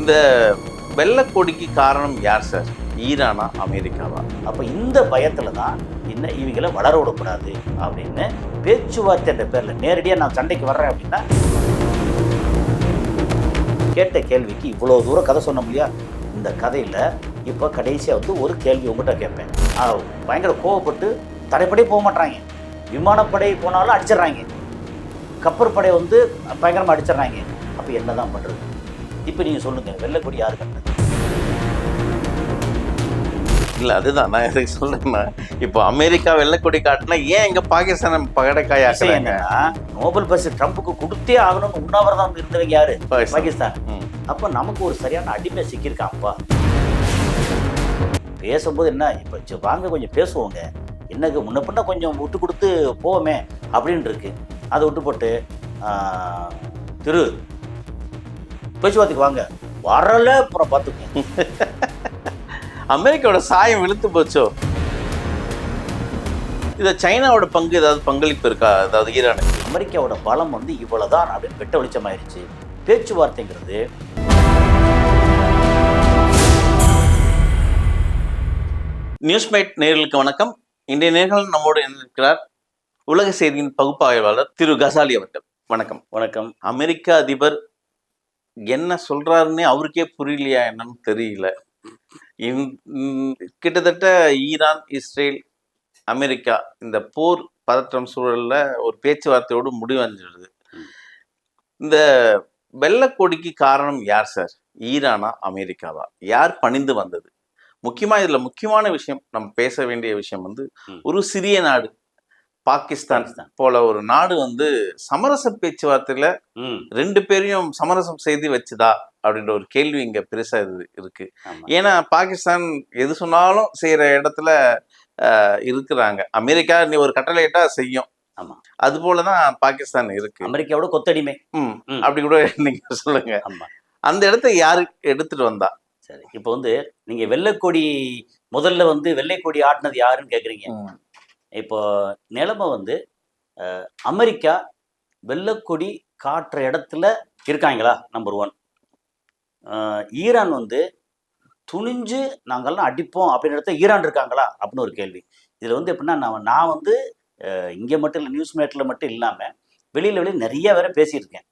இந்த வெள்ளக்கொடிக்கு காரணம் யார் சார்? ஈரானா அமெரிக்காவா? அப்போ இந்த பயத்தில் தான் இன்னும் இவங்களை வளர விடக்கூடாது அப்படின்னு பேச்சுவார்த்தை என்ற பேரில் நேரடியாக நான் சண்டைக்கு வர்றேன் அப்படின்னா கேட்ட கேள்விக்கு இவ்வளோ தூரம் கதை சொன்னோம் இல்லையா? இந்த கதையில் இப்போ கடைசியாக வந்து ஒரு கேள்வி உங்கள்கிட்ட கேட்பேன். பயங்கர கோவப்பட்டு தடைப்படி போக மாட்டாங்க, விமானப்படை போனாலும் அடிச்சிடுறாங்க, கப்பற்படை வந்து பயங்கரமாக அடிச்சிடுறாங்க. அப்போ என்ன தான் பண்ணுறது? இப்போ நீங்கள் சொல்லுங்கள், வெள்ளைக்கொடி யாரு கண்டது? இல்லை, அதுதான் நான் எதுக்கு சொல்றேன்னா, இப்போ அமெரிக்கா வெள்ளக்கொடி காட்டினா ஏன் எங்க பாகிஸ்தான் பகடைக்காய் என்னன்னா, நோபல் பரிசு ட்ரம்புக்கு கொடுத்தே ஆகணும்னு உண்ணாவிரதம் இருந்தவங்க யாரு? பாகிஸ்தான். அப்போ நமக்கு ஒரு சரியான அடிமை சிக்கியிருக்கான்ப்பா. பேசும்போது என்ன, இப்போ வாங்க கொஞ்சம் பேசுவோங்க, என்னக்கு முன்ன பின்ன கொஞ்சம் விட்டு கொடுத்து போவோமே அப்படின்னு இருக்கு. அதை விட்டு போட்டு திரு பேச்சுவார்த்தைக்கு வாங்க, வரல அப்புறம் பார்த்துக்கோங்க. அமெரிக்காவோட சாயம் இழுத்து போச்சோ? இதை சைனாவோட பங்கு ஏதாவது பங்களிப்பு இருக்கா? அதாவது ஈரானுக்கு அமெரிக்காவோட பலம் வந்து இவ்வளவுதான் அப்படின்னு வெட்ட வெளிச்சமாயிருச்சு. பேச்சுவார்த்தைங்கிறது நியூஸ்மேட் நேயர்களுக்கு வணக்கம். இன்றைய நேர்கள் நம்மோடு இருக்கிறார் உலக செய்தியின் பகுப்பாய்வாளர் திரு கசாலி அவர்கள். வணக்கம். வணக்கம். அமெரிக்க அதிபர் என்ன சொல்றாருன்னே அவருக்கே புரியலையா என்னன்னு தெரியல. கிட்டத்தட்ட ஈரான், இஸ்ரேல், அமெரிக்கா இந்த போர் பதற்றம் சூழல்ல ஒரு பேச்சுவார்த்தையோடு முடிவடைஞ்சிடுது. இந்த வெள்ளக்கொடிக்கு காரணம் யார் சார்? ஈரானா அமெரிக்காவா? யார் பணிந்து வந்தது? முக்கியமான விஷயம், நம்ம பேச வேண்டிய விஷயம் வந்து, ஒரு சிறிய நாடு பாகிஸ்தான் போல ஒரு நாடு வந்து சமரச பேச்சுவார்த்தையில ரெண்டு பேரையும் சமரசம் செய்து வச்சுதா அப்படின்ற ஒரு கேள்வி இங்க பெருசா இருக்கு. ஏன்னா பாகிஸ்தான் எது சொன்னாலும் செய்யற இடத்துல இருக்கிறாங்க. அமெரிக்கா நீ ஒரு கட்டளையிட்டா செய்யும். ஆமா, அது போலதான் பாகிஸ்தான் இருக்கு. அமெரிக்காவோட கொத்தடிமை அப்படி கூட நீங்க சொல்லுங்க. அந்த இடத்த யாரு எடுத்துட்டு வந்தா? சரி, இப்போ வந்து நீங்க வெள்ளைக்கொடி முதல்ல வந்து வெள்ளைக்கொடி ஆட்டினது யாருன்னு கேக்குறீங்க. இப்போ நிலைமை வந்து அமெரிக்கா வெள்ளைக்கொடி காட்டுற இடத்துல இருக்காங்களா? நம்பர் 1. ஈரான் வந்து துணிஞ்சு நாங்கள்லாம் அடிப்போம் அப்படின்ற இடத்துல ஈரான் இருக்காங்களா அப்படின்னு ஒரு கேள்வி. இதில் வந்து எப்படின்னா, நான் வந்து இங்கே மட்டும் இல்லை, நியூஸ் மேட்டில் மட்டும் இல்லாமல் வெளியில் நிறைய வேற பேசியிருக்கேன்.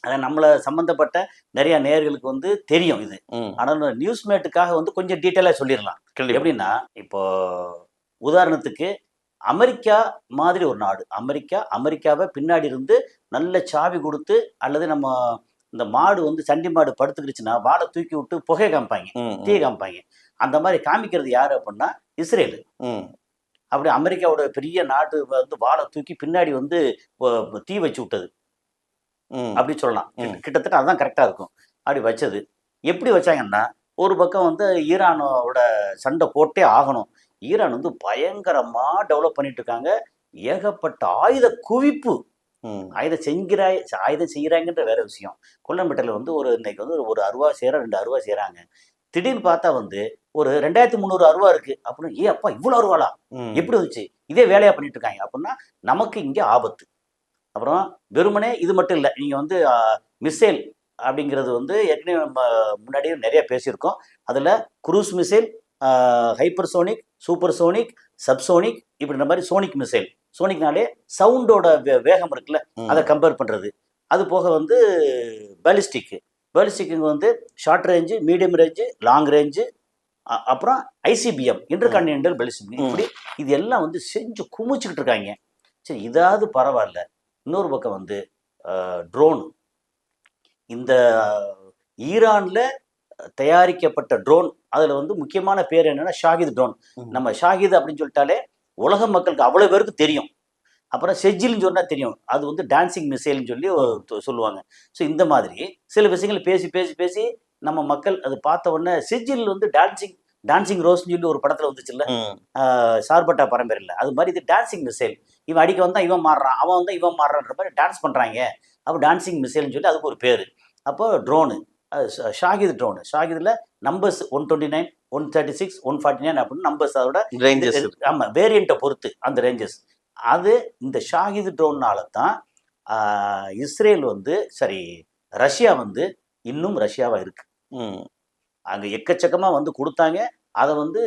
அதை நம்மளை சம்மந்தப்பட்ட நிறைய நேயர்களுக்கு வந்து தெரியும் இது. ஆனால் நியூஸ் மேட்டுக்காக வந்து கொஞ்சம் டீட்டெயிலாக சொல்லிடலாம். எப்படின்னா, இப்போ உதாரணத்துக்கு அமெரிக்கா மாதிரி ஒரு நாடு, அமெரிக்காவை பின்னாடி இருந்து நல்ல சாவி கொடுத்து, அல்லது நம்ம இந்த மாடு வந்து சண்டி மாடு படுத்துக்கிடுச்சுன்னா வாழை தூக்கி விட்டு புகை காமிப்பாங்க, தீ காமிப்பாங்க. அந்த மாதிரி காமிக்கிறது யாரு அப்படின்னா இஸ்ரேல். அப்படி அமெரிக்காவோட பெரிய நாடு வந்து வாழை தூக்கி பின்னாடி வந்து தீ வச்சு விட்டது அப்படி சொல்லலாம். கிட்டத்தட்ட அதுதான் கரெக்டா இருக்கும். அப்படி வச்சது எப்படி வச்சாங்கன்னா, ஒரு பக்கம் வந்து ஈரானோட சண்டை போட்டே ஆகணும். ஈரான் வந்து பயங்கரமா டெவலப் பண்ணிட்டு இருக்காங்க. ஏகப்பட்ட ஆயுத குவிப்பு, ஆயுதம் செய்கிறாங்கன்ற வேற விஷயம். கொல்லம்பேட்டையில் வந்து இன்னைக்கு வந்து ஒரு அருவா செய்யறா, 2 அருவா செய்யறாங்க. திடீர்னு பார்த்தா வந்து ஒரு 2300 அருவா இருக்கு அப்படின்னு. அப்பா இவ்வளவு அருவாளா, எப்படி வந்துச்சு? இதே வேலையா பண்ணிட்டு இருக்காங்க அப்படின்னா நமக்கு இங்க ஆபத்து. அப்புறம் வெறுமனே இது மட்டும் இல்லை, நீங்க வந்து மிசைல் அப்படிங்கிறது வந்து ஏற்கனவே நம்ம முன்னாடியே நிறைய பேசியிருக்கோம். அதுல cruise missile, hypersonic, supersonic, subsonic, இப்படின்ற மாதிரி சோனிக் மிசைல். சோனிக்னாலே சவுண்டோட வேகம் இருக்குல்ல, அதை கம்பேர் பண்றது. அது போக வந்து பேலிஸ்டிக்கு வந்து short range, medium range, long range, அப்புறம் ஐசிபிஎம், இன்டர்கான்டினென்டல் பேலிஸ்டிக். இப்படி இது எல்லாம் வந்து செஞ்சு குமிச்சுக்கிட்டு இருக்காங்க. சரி, இதாவது பரவாயில்ல. இன்னொரு பக்கம் வந்து ட்ரோன், இந்த ஈரான்ல தயாரிக்கப்பட்ட ட்ரோன், அதுல வந்து முக்கியமான பேர் என்னன்னா ஷாகித் ட்ரோன். நம்ம ஷாகித் அப்படின்னு சொல்லிட்டாலே உலக மக்களுக்கு அவ்வளவு பேருக்கு தெரியும். அப்புறம் செஜில்னு சொன்னா தெரியும், அது வந்து டான்சிங் மிசைல்னு சொல்லி சொல்லுவாங்க. ஸோ இந்த மாதிரி சில விஷயங்கள் பேசி பேசி பேசி நம்ம மக்கள் அது பார்த்த உடனே, செஜில் வந்து டான்சிங் ரோஸ்ன்னு சொல்லி ஒரு படத்துல வந்துச்சுல்ல, சார்பட்டா பரம்பரையில், அது மாதிரி இது டான்சிங் மிசைல். இவன் அடிக்க வந்தா இவன் மாறுறான், அவன் வந்தா இவன் மாறுறான்ற மாதிரி டான்ஸ் பண்றாங்க. அப்போ டான்சிங் மிசைல்னு சொல்லி அதுக்கு ஒரு பேரு. அப்போ ட்ரோனு ஷாகித் ட்ரோனு. ஷாகித்ல நம்பர்ஸ் 129, 136, 149 அப்படின்னு நம்பர்ஸ், அதோட ஆமா வேரியண்ட்டை பொறுத்து அந்த ரேஞ்சஸ். அது இந்த ஷாகித் ட்ரோன்னால தான் இஸ்ரேல் வந்து ரஷ்யா வந்து இன்னும் ரஷ்யாவா இருக்கு. ம். அங்க எக்கச்சக்கமா வந்து கொடுத்தாங்க. அத வந்து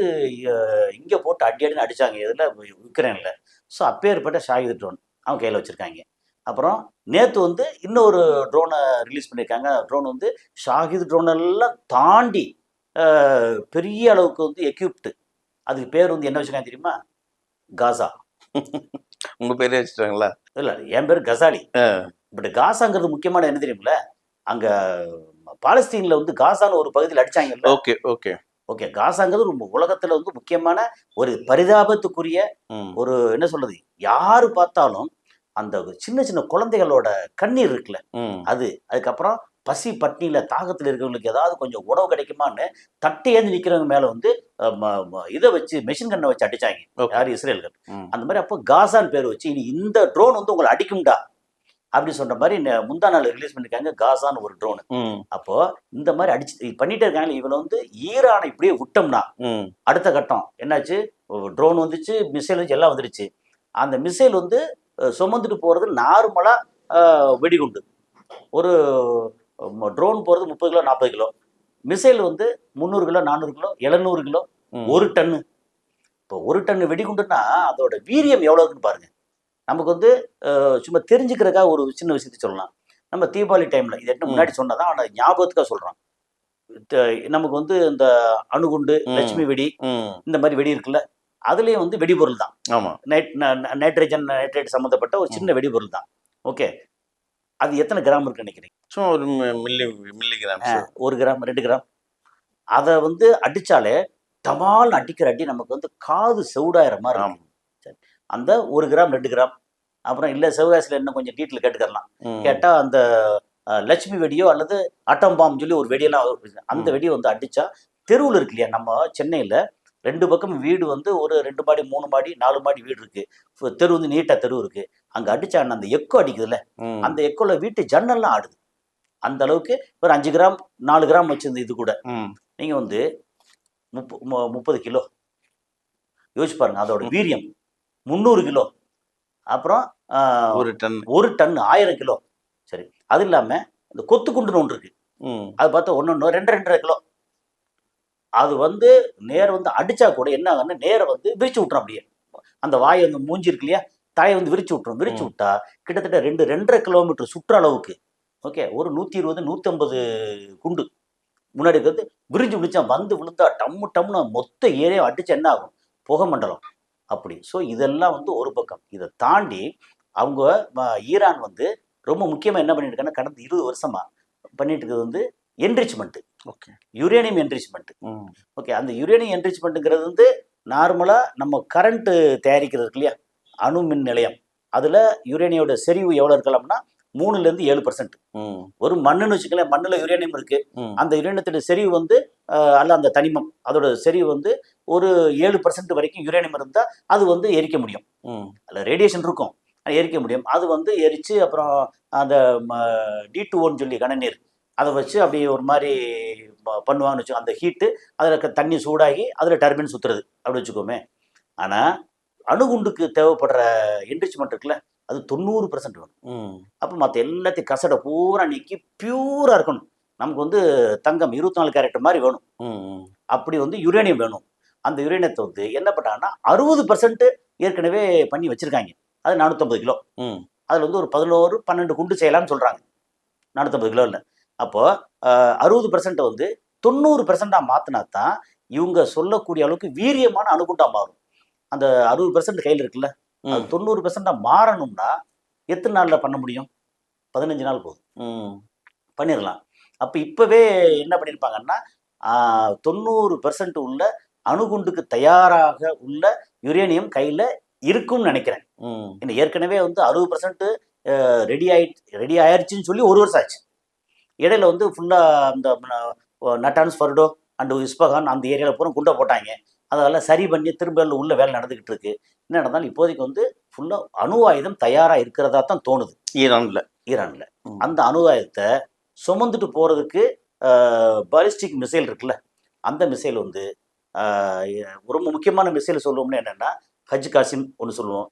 இங்க போட்டு அடி அடின்னு அடிச்சாங்க. எதுல? யுக்ரைன்ல. ஸோ அப்பேற்பட்ட ஷாகித் ட்ரோன் அவங்க கையில வச்சிருக்காங்க. அப்புறம் நேத்து வந்து இன்னொரு ட்ரோன ரிலீஸ் பண்ணியிருக்காங்க. ட்ரோன் வந்து ஷாகித் ட்ரோன் எல்லாம் தாண்டி அ பெரிய அளவுக்கு வந்து எக்யூப்டு. அதுக்கு பேர் வந்து என்ன வச்சிருக்காங்க தெரியுமா? காசா. உங்க பேரே வச்சுட்டாங்களா? இல்ல என் பேரு கசாலி. ஆ. பட் காசாங்கிறது முக்கியமான என்ன தெரியுமில்ல? அங்க பாலஸ்தீன்ல வந்து காசான்னு ஒரு பகுதியில அடிச்சாங்கல்ல. Okay, okay. ஓகே. காசாங்கிறது உலகத்துல வந்து முக்கியமான ஒரு பரிதாபத்துக்குரிய ம். ஒரு என்ன சொல்றது? யாரு பார்த்தாலும் அந்த சின்ன சின்ன குழந்தைகளோட கண்ணீர் இருக்குல்ல, ம். அதுக்கப்புறம் பசி பட்னியில தாகத்துல இருக்கிறவங்களுக்கு ஏதாவது கொஞ்சம் உணவு கிடைக்குமான்னு தட்டி ஏந்தி நிக்கிறவங்க மேல வந்து அ ம ம இத வச்சு மெஷின் கன்ன வச்சு அடிச்சாங்க. ஓகே. யாரு? இஸ்ரேல்கள். ம். அந்த மாரி அப்போ காசான்னு பேர் வச்சு, இனி இந்த ட்ரோன் வந்து உங்கள அடிக்கும்டா! அப்படி சொல்ற மாரி முந்தா நாள் ரிலீஸ் பண்ணிருக்காங்க காசான்னு ஒரு ட்ரோன். ம். அப்போ இந்த மாரி அடிச்சு பண்ணிட்டே இருக்காங்கல்ல, இவன வந்து ஈரான இப்படியே விட்டோம்னா, ம். அடுத்த கட்டம் என்னாச்சு? ட்ரோன் வந்துச்சு, மிசைல் வந்துச்சு, எல்லாம் வந்துருச்சு. அந்த மிசைல் வந்து சுமந்துட்டு போறது நார்மலா அ வெடிகுண்டு. ஒரு ட்ரோன் போறது 30 கிலோ, 40 கிலோ. மிசைல் வந்து 300 கிலோ, 400 கிலோ, 700 கிலோ, ம். 1 டன்னு. இப்போ 1 டன் வெடிகுண்டுன்னா, அதோட வீரியம் எவ்வளோ இருக்குன்னு பாருங்க. நமக்கு வந்து சும்மா தெரிஞ்சுக்கிறதுக்காக ஒரு சின்ன விஷயத்த சொல்லலாம். நம்ம தீபாவளி டைம்ல இது என்ன ம். முன்னாடி சொன்னதான், ஆனா ஞாபகத்துக்காக சொல்றோம். த நமக்கு வந்து இந்த அணுகுண்டு, ம். லட்சுமி வெடி, ம். இந்த மாரி வெடி இருக்குல்ல, அதுலயும் வந்து வெடிபொருள் தான். ஆமா. நைட்ரஜன், நைட்ரேட் சம்மந்தப்பட்ட ஒரு சின்ன ம். வெடிபொருள் தான். ஓகே. அது எத்தன கிராம் இருக்குன்னு நினைக்கிறீங்க? சும்மா ஒரு மில்லிகிராம்ஸ். 1 gram, 2 gram. அத வந்து அடிச்சாலே, டமால்னு அடிக்கிற அடி நமக்கு வந்து காது செவுடாயிற மாரி ஆமா. இருக்கு. சரி. அந்த 1 கிராம், 2 கிராம். அப்புறம் இல்ல சிவகாசியில இன்னும் கொஞ்சம் டீட்டெயில் கேட்டுக்கிறலாம். ம். கேட்டா அந்த லட்சுமி வெடியோ அல்லது அட்டம் பாம் சொல்லி ஒரு வெடியெல்லாம் அந்த ம். வெடிய வந்து அடிச்சா, தெருவுல இருக்கு இல்லையா? நம்ம சென்னையில 2 பக்கம் வீடு வந்து ஒரு 2 மாடி, 3 மாடி, 4 மாடி வீடு இருக்கு. தெரு வந்து நீட்டா தெரு இருக்கு. அங்க அடிச்சா அந்த எக்கோ அடிக்குதுல்ல, ம். அந்த எக்கோல வீட்டு ஜன்னல்லாம் ஆடுது. அந்த அளவுக்கு ஒரு 5 கிராம், 4 கிராம் வச்சிருந்த இது கூட. ம். நீங்க வந்து 30 கிலோ யோசிச்சு பாருங்க. அதோட ம். வீரியம் 300 கிலோ. அப்புறம் அ 1 டன். 1 ton 1000 kilo. சரி. அது இல்லாம இந்த கொத்து குண்டுன்னு ஒண்ணு இருக்கு. ம். அது பார்த்தா 1 2 2.5 கிலோ. அது வந்து நேரா வந்து அடிச்சா கூட என்ன ஆகும்னா, நேரா வந்து விரிச்சு விட்டுரும் அப்படியே. அந்த வாய் வந்து மூஞ்சி இருக்கு இல்லையா? தாய வந்து விரிச்சு விட்டுரும். விரிச்சு ம். விட்டா கிட்டத்தட்ட 2 2.5 கிலோமீட்டர் சுற்றளவுக்கு ஓகே. ஒரு 120, 150 குண்டு முன்னாடி இருக்கிறது விரிஞ்சு விழுச்சா வந்து விழுந்தா டம்மு டம்முன்னு மொத்த ஏரியாவ அடிச்சா என்ன ஆகும்? புகை மண்டலம். அப்படி. ஸோ இதெல்லாம் வந்து ஒரு பக்கம். இத தாண்டி அவங்க ஈரான் வந்து ரொம்ப முக்கியமா என்ன பண்ணியிருக்காங்கன்னா, கடந்த 20 வருஷமா பண்ணிட்டு இருக்கிறது வந்து என்ரிச்மென்ட். ஓகே. யுரேனியம் என்ரிச்மென்ட். ம். ஓகே. அந்த யுரேனியம் என்ரிச்மென்ட்ங்கிறது வந்து நார்மலா நம்ம கரண்ட் தயாரிக்கிறது இருக்கு இல்லையா? அணு மின் நிலையம். அதுல யுரேனியோட செறிவு எவ்வளோ இருக்கலாம்னா 3லேருந்து 7%. ம். ஒரு மண்ணுன்னு வச்சுக்கங்களேன். மண்ணுல யுரேனியம் இருக்கு. ம். அந்த யுரேனியத்தோட செறிவு வந்து அல்ல அந்த தனிமம். அதோட செறிவு வந்து ஒரு 7% வரைக்கும் யுரேனியம் இருந்தா, அது வந்து எரிக்க முடியும். ம். அதுல ரேடியேஷன் இருக்கும். எரிக்க முடியும். அது வந்து எரிச்சு அப்புறம் அந்த ம D2Oன்னு சொல்லி கனநீர். அத வச்சு அப்படியே ஒரு மாரி பண்ணுவாங்கன்னு வச்சுக்கோ. அந்த ஹீட்டு அதில தண்ணி சூடாகி அதில டர்பைன் சுத்துறது. அப்படி வச்சுக்கோமே. ஆனா, அணுகுண்டுக்கு தேவைப்படுற என்ரிச்மென்ட் இருக்குல்ல, அது 90% வேணும். ம். அப்ப மத்த எல்லாத்தையும் கசட பூரா நீக்கி பியூரா இருக்கணும். நமக்கு வந்து தங்கம் 24 கேரட் மாரி வேணும். ம். அப்படி வந்து யுரேனியம் வேணும். அந்த யுரேனியத்த வந்து என்ன பண்ணாங்கன்னா, 60% ஏற்கனவே பண்ணி வச்சிருக்காங்க. அது 450 கிலோ. ம். அதுல வந்து ஒரு 11, 12 குண்டு செய்யலாம்னு சொல்றாங்க. 450 கிலோல. அப்போ 60% வந்து 90%ஆ மாத்துனா தான், இவங்க சொல்லக்கூடிய அளவுக்கு வீரியமான அணுகுண்டா மாறும். அந்த 60% கையில இருக்குல்ல, அது ம். 90%ஆ மாறணும்னா, எத்தன நாள்ல பண்ண முடியும்? 15 நாள் போதும். ம். பண்ணிறலாம். அப்ப இப்பவே என்ன பண்ணியிருப்பாங்கன்னா, 90% உள்ள அணுகுண்டுக்கு தயாராக உள்ள யுரேனியம் கையில இருக்கும்னு நெனைக்கிறேன். ம். ஏன்னா ஏற்கனவே வந்து 60% ரெடி ஆயிருச்சுன்னு சொல்லி 1 வருஷம் ஆச்சு. இடையில வந்து ஃபுல்லா அந்த நட்டான்ஸ், ஃபர்டோ அண்ட் இஸ்பஹான் அந்த ஏரியால பூரா குண்ட போட்டாங்க. அதெல்லாம் சரி பண்ணி திரும்ப உள்ள வேலை நடந்துகிட்டு இருக்கு. என்ன நடந்தாலும் இப்போதைக்கு வந்து ஃபுல்லா அணு ஆயுதம் தயாரா இருக்கிறதா தான் தோணுது. ஈரான்ல. ஈரான்ல. ம். அந்த அணு ஆயுதத்த சுமந்துட்டு போறதுக்கு பாலிஸ்டிக் மிசைல் இருக்குல்ல, அந்த மிசைல் வந்து அ ரொம்ப முக்கியமான மிசைல் சொல்லுவோம்னா என்னன்னா, ஹஜ் காசிம் ஒண்ணு சொல்லுவோம்.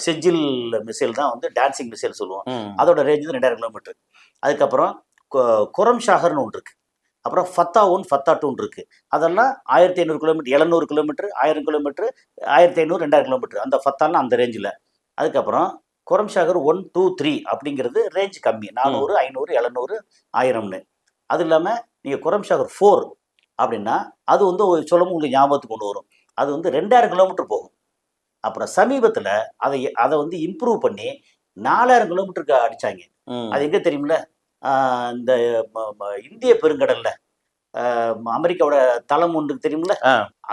செஜில் மிசைல் தான் வந்து டான்சிங் மிசைல் சொல்லுவோம். ம். அதோட ரேஞ்ச் வந்து 2000 கிலோமீட்டர். அதுக்கப்புறம் கொ கொரம் ஷாகர்னு ஒண்ணு இருக்கு. அப்புறம் ஃபத்தா 1 ஃபத்தா 2 இருக்கு. அதெல்லாம் 1500 கிலோமீட்டர், 700 கிலோமீட்டர், 1000 கிலோமீட்டர், 1500, 2000 கிலோமீட்டர், அந்த ஃபத்தாலாம் அந்த ரேஞ்சில். அதுக்கப்புறம் குரம்ஷாகர் 1, 2, 3 அப்படிங்கிறது ரேஞ்ச் கம்மி, 400, 500, 700, 1000ன்னு. அது இல்லாமல் நீங்கள் குரம்ஷாகர் 4 அப்படின்னா அது வந்து சொல்லவும் உங்களுக்கு ஞாபகத்துக்கு கொண்டு வரும். அது வந்து 2000 கிலோமீட்டர் போகும். அப்புறம் சமீபத்தில் அதை வந்து இம்ப்ரூவ் பண்ணி 4000 கிலோமீட்டருக்கு அடிச்சாங்க. அது எங்கே தெரியுமில்ல? இந்த இந்திய பெருங்கடல்ல அமெரிக்காவோட தளம் ஒன்று தெரியுமில்ல,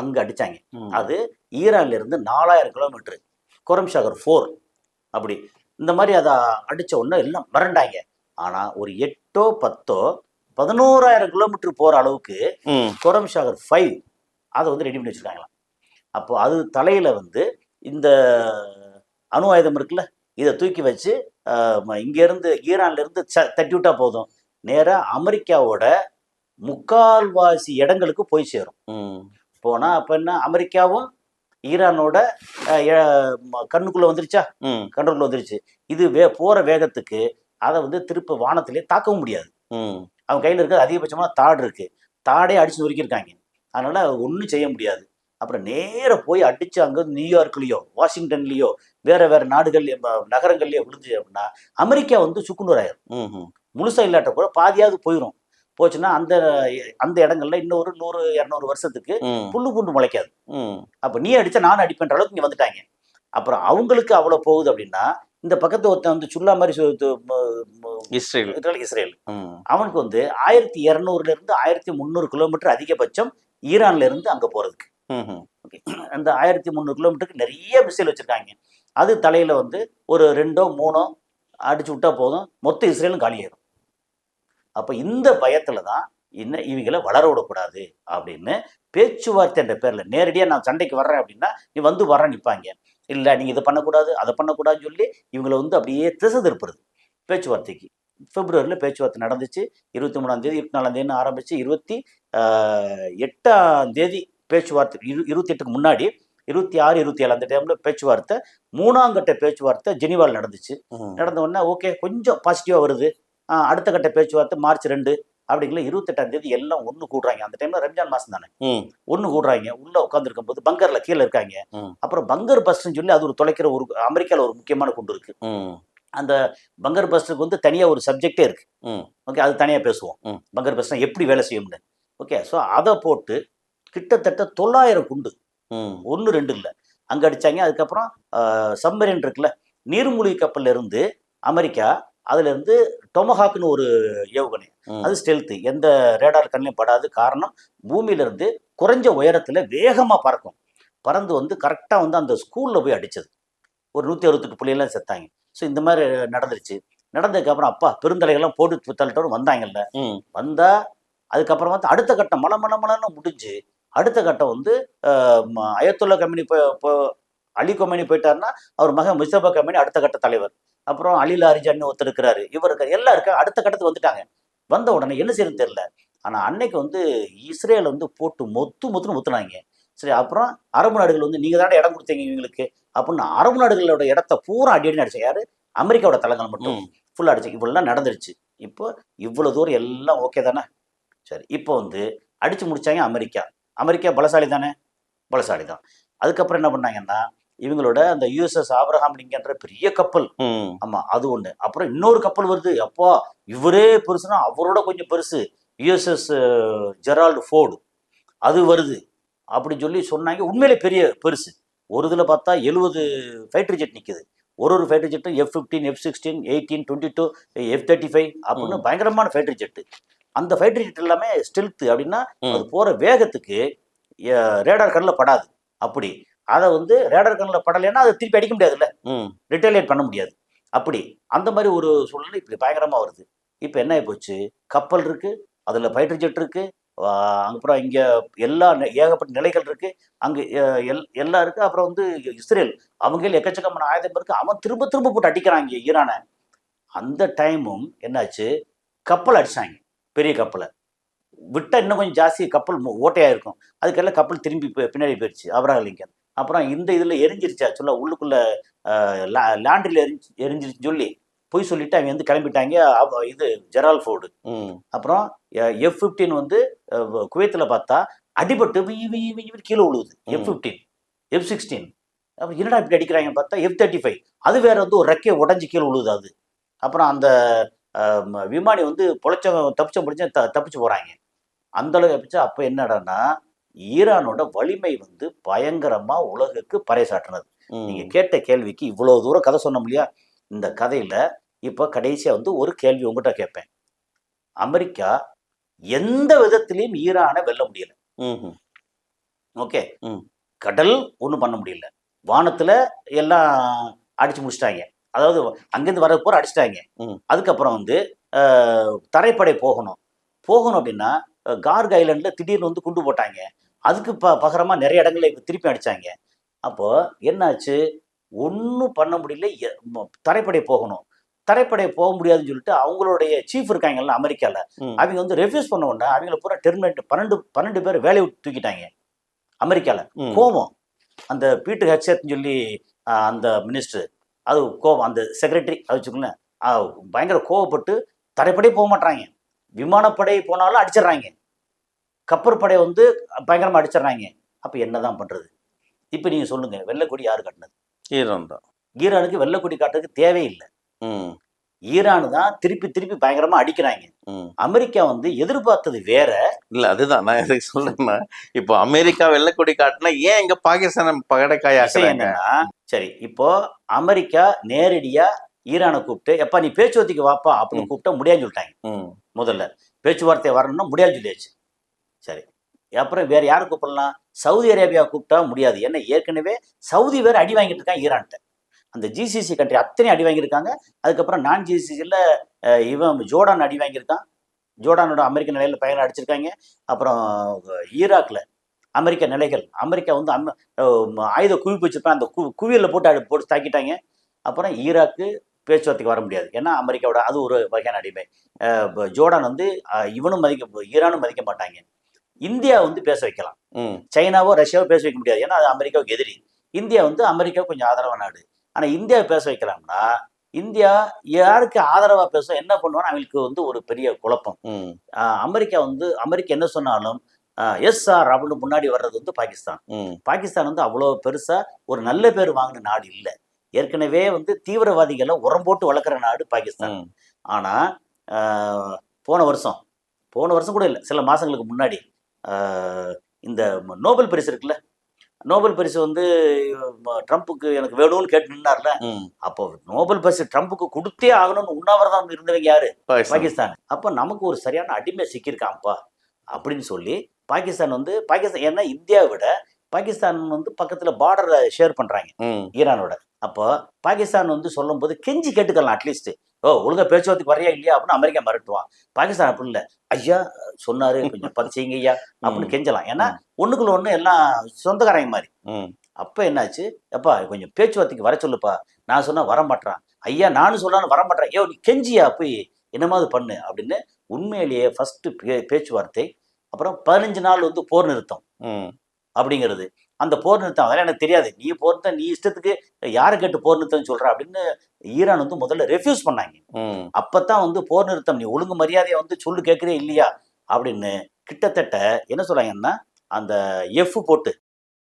அங்கே அடிச்சாங்க. அது ஈரான்ல இருந்து 4000 கிலோமீட்டர், குரம்ஷாகர் 4 அப்படி. இந்த மாதிரி அதை அடிச்ச உடனே எல்லாம் மிரண்டாங்க. ஆனா ஒரு 8ஓ 10ஓ 11,000 கிலோமீட்டர் போற அளவுக்கு குரம்ஷாகர் 5 அதை வந்து ரெடி பண்ணி வச்சிருக்காங்களாம். அப்போ அது தலையில வந்து இந்த அணு ஆயுதம் இருக்குல்ல, இதை தூக்கி வச்சு இங்கேருந்து ஈரான்லேருந்து தட்டி விட்டா போதும், நேராக அமெரிக்காவோட முக்கால்வாசி இடங்களுக்கு போய் சேரும். போனால் அப்போ என்ன, அமெரிக்காவும் ஈரானோட கண்ணுக்குள்ளே வந்துருச்சா, கண்ட்ரோலுக்குள்ள வந்துருச்சு. இது போகிற வேகத்துக்கு அதை வந்து திருப்ப வானத்திலே தாக்கவும் முடியாது. அவன் கையில் இருக்கிறது அதிகபட்சமான தாடு இருக்குது, தாடே அடித்து நொறுக்கியிருக்காங்க. அதனால் ஒன்றும் செய்ய முடியாது. அப்புறம் நேராக போய் அடித்து அங்கே நியூயார்க்லேயோ வாஷிங்டன்லேயோ வேறு வேறு நாடுகள் நகரங்கள்லேயோ விழுந்து அப்படின்னா அமெரிக்கா வந்து சுக்குநூறாயிரும். முழுசாக இல்லாட்ட கூட பாதியாவது போயிடும். போச்சுன்னா அந்த அந்த இடங்கள்ல இன்னும் ஒரு 100-200 வருஷத்துக்கு புல்லு பூண்டு முளைக்காது. அப்போ நீ அடித்தா நானும் அடிப்பேன்ற அளவுக்கு இங்கே வந்துட்டாங்க. அப்புறம் அவங்களுக்கு அவ்வளோ போகுது அப்படின்னா இந்த பக்கத்து ஒருத்தன் வந்து சுல்லா மாதிரி இஸ்ரேல், அவனுக்கு வந்து 1200 1300 கிலோமீட்டர் அதிகபட்சம் ஈரான்ல இருந்து அங்கே போகிறதுக்கு. அந்த 1300 கிலோமீட்டருக்கு நிறைய மிசைல் வச்சிருக்காங்க. அது தலையில வந்து ஒரு 2ஓ 3ஓ அடிச்சு விட்டா போதும், மொத்த இஸ்ரேலும் காலியாயிரும். அப்ப இந்த பயத்துல தான் இன்னும் இவங்களை வளர விடக்கூடாது அப்படின்னு பேச்சுவார்த்தை என்ற பேர்ல நேரடியாக நான் சண்டைக்கு வர்றேன் அப்படின்னா நீ வந்து வர நிற்பாங்க. இல்லை நீங்க இதை பண்ணக்கூடாது அதை பண்ணக்கூடாதுன்னு சொல்லி இவங்களை வந்து அப்படியே திசை திருப்புறது பேச்சுவார்த்தைக்கு. பிப்ரவரியில் பேச்சுவார்த்தை நடந்துச்சு. 23ஆம் தேதி 24ஆம் தேதி ஆரம்பிச்சு 28ஆம் தேதி பேச்சுவார்த்தை, 28க்கு முன்னாடி 26, 27 அந்த டைம்ல பேச்சுவார்த்தை, 3ஆம் கட்ட பேச்சுவார்த்தை ஜெனீவாவில் நடந்துச்சு. நடந்த உடனே ஓகே கொஞ்சம் பாசிட்டிவா வருது. அடுத்த கட்ட பேச்சுவார்த்தை மார்ச் 2 அப்படிங்கிற 28ஆம் தேதி எல்லாம் ஒன்று கூடுறாங்க. அந்த டைம்ல ரம்ஜான் மாசம் தானே, ஒன்று கூடுறாங்க. உள்ள உட்காந்துருக்கும் போது பங்கர்ல கீழே இருக்காங்க. அப்புறம் பங்கர் பஸ்ட்னு சொல்லி அது ஒரு தொலைக்கிற ஒரு அமெரிக்காவில் ஒரு முக்கியமான குண்டு இருக்கு. அந்த பங்கர் பஸ்டருக்கு வந்து தனியாக ஒரு சப்ஜெக்டே இருக்கு. ஓகே, அது தனியாக பேசுவோம். பங்கர் பஸ்ட் எப்படி வேலை செய்யும்னு. ஓகே, ஸோ அதை போட்டு கிட்டத்தட்ட 900 குண்டு, 1 2 இல்லை, அங்கே அடித்தாங்க. அதுக்கப்புறம் சப்மரீன் இருக்குல்ல, நீர்மூழ்கி கப்பல்ல இருந்து அமெரிக்கா, அதுல இருந்து டொமஹாக்னு ஒரு ஏவுகணை, அது ஸ்டெல்த்து, எந்த ரேடார் கண்ணிலையும் படாது. காரணம் பூமியிலிருந்து குறைஞ்ச உயரத்தில் வேகமாக பறக்கும். பறந்து வந்து கரெக்டாக வந்து அந்த ஸ்கூலில் போய் அடித்தது. ஒரு 168 புள்ளியெல்லாம் செத்தாங்க. ஸோ இந்த மாதிரி நடந்துருச்சு. நடந்ததுக்கப்புறம் அப்பா பெருந்தலைகள்லாம் போட்டு தள்ளிட்டோன்னு வந்தாங்கல்ல, வந்தா அதுக்கப்புறம் வந்து அடுத்த கட்டம் மலன்னு முடிஞ்சு அடுத்த கட்டம் வந்து அயத்துல்லா கமினி அலி கொமேனி போயிட்டாருன்னா அவர் மகன் முஸ்தபா கமினி அடுத்த கட்ட தலைவர். அப்புறம் அலி லாரிஜான்னு ஒருத்தர் இருக்கிறாரு, இவர் இருக்கார், எல்லாம் இருக்கா. அடுத்த கட்டத்துக்கு வந்துட்டாங்க. வந்த உடனே என்ன செய்யணும்னு தெரியல. ஆனால் அன்னைக்கு வந்து இஸ்ரேல் வந்து போட்டு மொத்துன்னு முத்துனாங்க. சரி, அப்புறம் அரபு நாடுகள் வந்து நீங்கள் தானே இடம் கொடுத்தீங்க இவங்களுக்கு அப்படின்னு அரபு நாடுகளோட இடத்த பூரா அடி அடிச்சாங்க. யாரு? அமெரிக்காவோட தளங்கள் மட்டும் ஃபுல்லாக அடிச்சு. இவ்வளோலாம் நடந்துருச்சு. இப்போ இவ்வளோ தூரம் எல்லாம் ஓகே தானே. சரி, இப்போ வந்து அடிச்சு முடிச்சாங்க. அமெரிக்கா பலசாலி தானே, பலசாலி தான். அதுக்கப்புறம் என்ன பண்ணாங்கன்னா இவங்களோட அந்த யுஎஸ்எஸ் ஆப்ரஹாம் லிங்கன்ற பெரிய கப்பல், ஆமா அது ஒண்ணு. அப்புறம் இன்னொரு கப்பல் வருது. அப்பா இவரே பெருசுனா அவரோட கொஞ்சம் பெருசு, யுஎஸ்எஸ் ஜெரால்டு ஃபோர்டு, அது வருது அப்படின்னு சொல்லி சொன்னாங்க. உண்மையிலே பெரிய பெருசு. ஒரு இதில் பார்த்தா 70 ஃபைட்டர் ஜெட் நிற்குது. ஒரு ஃபைட்டர் ஜெட்டும் F-15, F-16, 18, 22, F-35 அப்படின்னு பயங்கரமான ஃபைட்டர் ஜெட்டு. அந்த ஃபைட்டர் ஜெட் எல்லாமே ஸ்டெல்த்து. அப்படின்னா அது போகிற வேகத்துக்கு ரேடார் கண்ணில் படாது. அப்படி அதை வந்து ரேடார் கண்ணில் படலைன்னா அதை திருப்பி அடிக்க முடியாதுல்ல, ரிட்டலியேட் பண்ண முடியாது. அப்படி அந்த மாதிரி ஒரு சூழ்நிலை இப்படி பயங்கரமாக வருது. இப்போ என்ன ஆகி போச்சு, கப்பல் இருக்குது, அதில் ஃபைட்டர் ஜெட் இருக்குது, அப்புறம் இங்கே எல்லா ஏகப்பட்ட நிலைகள் இருக்குது, அங்கே எல்லாம் இருக்குது. அப்புறம் வந்து இஸ்ரேல் அவங்க எக்கச்சக்கமான ஆயுதம் இருக்குது. அவன் திரும்ப போட்டு அடிக்கிறாங்க ஈரானை. அந்த டைமும் என்னாச்சு, கப்பல் அடிச்சாங்க, பெரிய கப்பலை விட்டால் இன்னும் கொஞ்சம் ஜாஸ்தி கப்பல் ஓட்டையாக இருக்கும். அதுக்கெல்லாம் கப்பல் திரும்பி பின்னாடி போயிடுச்சு ஆப்ரஹாம் லிங்கன். அப்புறம் இந்த இதில் எரிஞ்சிருச்சா சொல்ல, உள்ளுக்குள்ளே லேண்டில் எரிஞ்சிருச்சுன்னு சொல்லி பொய் சொல்லிட்டு அவங்க வந்து கிளம்பிட்டாங்க. இது ஜெரால் ஃபோர்டு. அப்புறம் F-15 வந்து குவைத்தில் பார்த்தா அடிபட்டு கீழே விழுவுது. F-15, F-16. அப்போ என்னடா இப்படி அடிக்கிறாங்கன்னு பார்த்தா F-35 அது வேற வந்து ஒரு ரெக்கையை உடஞ்சி கீழே விழுவுது அது. அப்புறம் அந்த விமானி வந்து தப்பிச்சு போகிறாங்க. அந்த அளவுக்கு தப்பிச்சு. அப்போ என்னடான்னா ஈரானோட வலிமை வந்து பயங்கரமா உலகுக்கு பறைசாற்றினது. நீங்க கேட்ட கேள்விக்கு இவ்வளவு தூரம் கதை சொன்னோம் இல்லையா? இந்த கதையில இப்ப கடைசியா வந்து ஒரு கேள்வி உங்ககிட்ட கேட்பேன். அமெரிக்கா எந்த விதத்திலையும் ஈரானை வெல்ல முடியல. ஓகே, கடல் ஒண்ணும் பண்ண முடியல. வானத்துல எல்லாம் அடிச்சு முடிச்சிட்டாங்க. அதாவது அங்கிருந்து வர போற அடிச்சிட்டாங்க. அதுக்கப்புறம் வந்து தரைப்படை போகணும் அப்படின்னா கார்க் ஐலண்ட்ல திடீர்னு வந்து குண்டு போட்டாங்க. அதுக்கு பகரமா நிறைய இடங்களை திருப்பி அடிச்சாங்க. அப்போ என்னாச்சு? ஒன்றும் பண்ண முடியல. தரைப்படை போகணும், தரைப்படை போக முடியாதுன்னு சொல்லிட்டு அவங்களுடைய சீஃப் இருக்காங்கல்ல அமெரிக்கால, அவங்க வந்து ரெஃப்யூஸ் பண்ண உடனே அவங்கள பூரா டெர்மினேட் 12 பேர் வேலையை விட்டு தூக்கிட்டாங்க அமெரிக்கால. கோபம் அந்த பீட்டர் ஹெட்செட்னு சொல்லி அந்த மினிஸ்டர், அது கோபம் அந்த செக்ரட்டரி அது வச்சுக்கோங்களேன், பயங்கர கோவப்பட்டு தரைப்படை போக மாட்டாங்க. விமானப்படை போனாலும் அடிச்சிடுறாங்க, கப்பற்படை வந்து பயங்கரமா அடிச்சிடுறாங்க. அப்ப என்னதான் பண்றது? இப்ப நீங்க சொல்லுங்க, வெள்ளைக்கொடி யாரு காட்டினது? ஈரான் தான். ஈரானுக்கு வெள்ளைக்கொடி காட்டுறதுக்கு தேவையில்லை. ஈரானு தான் திருப்பி பயங்கரமா அடிக்கிறாங்க. அமெரிக்கா வந்து எதிர்பார்த்தது வேற இல்ல. அதுதான் நான் எதுக்கு சொல்றேன்னா, இப்போ அமெரிக்கா வெள்ளைக்கொடி காட்டினா ஏன் இங்க பாகிஸ்தான் பகடைக்காயாக்குறாங்க? என்னன்னா, சரி இப்போ அமெரிக்கா நேரடியா ஈரானை கூப்பிட்டு எப்பா நீ பேச்சுவார்த்தைக்கு வாப்பா அப்படின்னு கூப்பிட்டா முடியாதுன்னு சொல்லிட்டாங்க. முதல்ல பேச்சுவார்த்தை வரணும்னா முடியாதுன்னு சொல்லியாச்சு. சரி, அப்புறம் வேற யாரும் கூப்பிடலாம்? சவுதி அரேபியா கூப்பிட்டா முடியாது. ஏன்னா ஏற்கனவே சவுதி வேற அடி வாங்கிட்டு இருக்காங்க ஈரான்கிட்ட. அந்த ஜிசிசி கண்ட்ரி அத்தனை அடி வாங்கியிருக்காங்க. அதுக்கப்புறம் நான் ஜிசிசியில் இவன் ஜோர்டான் அடி வாங்கியிருக்கான். ஜோர்டானோட அமெரிக்க நிலையில் பயங்கரம் அடிச்சிருக்காங்க. அப்புறம் ஈராக்ல அமெரிக்க நிலைகள், அமெரிக்கா வந்து ஆயுத குவிப்பு வச்சிருப்பாங்க, அந்த குவியலில் போட்டு தாக்கிட்டாங்க. அப்புறம் ஈராக்கு பேச்சுவார்த்தைக்கு வர முடியாது. ஏன்னா அமெரிக்காவோட அது ஒரு வகையான அடிமை. ஜோர்டான் வந்து ஈரானும் மதிக்க மாட்டாங்க. இந்தியா வந்து பேச வைக்கலாம், சைனாவோ ரஷ்யாவோ பேச வைக்க முடியாது. ஏன்னா அது அமெரிக்காவுக்கு எதிரி. இந்தியா வந்து அமெரிக்காவுக்கு கொஞ்சம் ஆதரவான நாடு. ஆனால் இந்தியாவை பேச வைக்கலாம்னா இந்தியா யாருக்கு ஆதரவா பேசும், என்ன பண்ணுவான்னு அவங்களுக்கு வந்து ஒரு பெரிய குழப்பம். அமெரிக்கா என்ன சொன்னாலும் எஸ்ஆர் அப்படின்னு முன்னாடி வர்றது வந்து பாகிஸ்தான். பாகிஸ்தான் வந்து அவ்வளோ பெருசா ஒரு நல்ல பேர் வாங்கின நாடு இல்லை. ஏற்கனவே வந்து தீவிரவாதிகளை உரம் போட்டு வளர்க்குற நாடு பாகிஸ்தான். ஆனா போன வருஷம் கூட இல்லை, சில மாசங்களுக்கு முன்னாடி இந்த நோபல் பரிசு இருக்குல்ல, நோபல் பரிசு வந்து ட்ரம்ப்புக்கு எனக்கு வேணும்னு கேட்டு நின்னார்ல, அப்போ நோபல் பரிசு ட்ரம்ப்புக்கு கொடுத்தே ஆகணும்னு உண்ணாவிரதம் இருந்தவங்க யாரு? பாகிஸ்தான். அப்போ நமக்கு ஒரு சரியான அடிமை சிக்கியிருக்கான்ப்பா அப்படின்னு சொல்லி பாகிஸ்தான் ஏன்னா இந்தியாவை விட பாகிஸ்தான் வந்து பக்கத்துல பார்டரை ஷேர் பண்றாங்க ஈரானோட. அப்போ பாகிஸ்தான் வந்து சொல்லும் போது கெஞ்சி கேட்டுக்கலாம், அட்லீஸ்ட் ஒழுங்கா பேச்சுவார்த்தைக்கு வரையா இல்லையா அப்படின்னு அமெரிக்கா மிரட்டுவான். பாகிஸ்தான் அப்படி இல்லை, ஐயா சொன்னாரு கொஞ்சம் பார்த்து செய்யுங்க ஐயா அப்படின்னு கெஞ்சலாம். ஏன்னா ஒண்ணுக்குள்ள ஒண்ணு எல்லாம் சொந்தக்காரங்க மாதிரி. அப்ப என்னாச்சு, எப்பா கொஞ்சம் பேச்சுவார்த்தைக்கு வர சொல்லுப்பா. நான் சொன்னா வரமாட்டான், ஐயா நானும் சொன்னாலும் வரமாட்டேன், நீ கெஞ்சியா போய் என்னமாவது பண்ணு அப்படின்னு உண்மையிலேயே ஃபர்ஸ்ட் பேச்சுவார்த்தை. அப்புறம் 15 நாள் வந்து போர் நிறுத்தம் அப்படிங்கிறது. அந்த போர் நிறுத்தம் அதெல்லாம் எனக்கு தெரியாது, நீ போர் நீ இஷ்டத்துக்கு யாரை கேட்டு போர் நிறுத்தம் சொல்ற அப்படின்னு ஈரான் வந்து முதல்ல ரெஃப்யூஸ் பண்ணாங்க. அப்பதான் வந்து போர் நிறுத்தம் நீ ஒழுங்கு மரியாதையை வந்து சொல்லு கேட்கறே இல்லையா அப்படின்னு கிட்டத்தட்ட என்ன சொல்றாங்கன்னா அந்த எஃப் போட்டு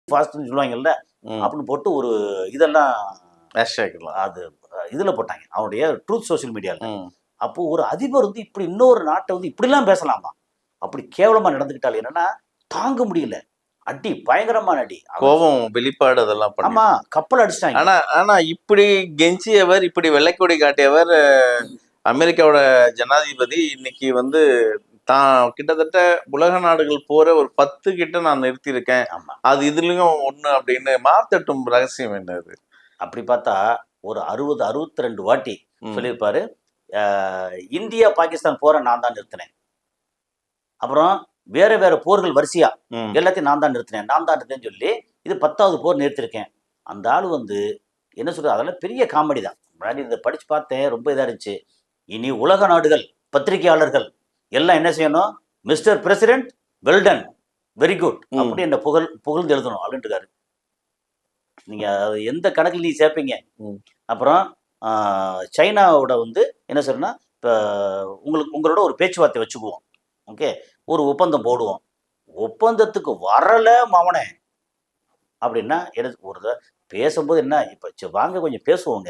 ஃபாஸ்ட்னு சொல்லுவாங்கல்ல அப்படின்னு போட்டு ஒரு இதெல்லாம் அது இதுல போட்டாங்க அவனுடைய ட்ரூத் சோசியல் மீடியால. அப்போ ஒரு அதிபர் வந்து இப்படி இன்னொரு நாட்டை வந்து இப்படிலாம் பேசலாமா? அப்படி கேவலமா நடந்துக்கிட்டால் என்னன்னா தாங்க முடியல, அடி பயங்கரமான அடி, கோபம் வெளிப்பாடு அதெல்லாம். ஆமா, கப்பல் அடிச்சிட்டாங்க. ஆனா இப்படி கெஞ்சியவர், இப்படி வெள்ளைக்கொடி காட்டியவர் அமெரிக்காவோட ஜனாதிபதி இன்னைக்கு வந்து தான் கிட்டத்தட்ட உலக நாடுகள் போற ஒரு 10 கிட்ட நான் நிறுத்தியிருக்கேன், அது இதுலயும் ஒண்ணு அப்படின்னு மாத்தட்டும் ரகசியம் என்னது? அப்படி பார்த்தா ஒரு 62 வாட்டி சொல்லியிருப்பாரு, இந்தியா பாகிஸ்தான் போற நான் தான் நிறுத்தினேன், அப்புறம் வேற போர்கள் வரிசையா எல்லாத்தையும் நான் தான் நிறுத்தினேன்னு சொல்லி இது 10வது போர் நிறுத்திருக்கேன். அந்த ஆள் வந்து என்ன சொல்றது, அதெல்லாம் பெரிய காமெடி தான். முன்னாடி இதை படிச்சு பார்த்தேன், ரொம்ப இதா இருந்துச்சு. இனி உலக நாடுகள் பத்திரிகையாளர்கள் எல்லாம் என்ன செய்யணும், mister president well done very good அப்படி என்ன புகழ்ந்து எழுதணும் அப்படின்ட்டு இருக்காரு. நீங்க எந்த கணக்கில் நீ சேர்ப்பீங்க? அப்புறம் சைனாவோட வந்து என்ன சொல்றேன்னா, இப்போ உங்களோட ஒரு பேச்சுவார்த்தை வச்சுக்குவோம். ஓகே, ஒரு ஒப்பந்தம் போடுவோம். ஒப்பந்தத்துக்கு வரல மவனே அப்படின்னா எனக்கு பேசும்போது என்ன இப்போ வாங்க கொஞ்சம் பேசுவோங்க,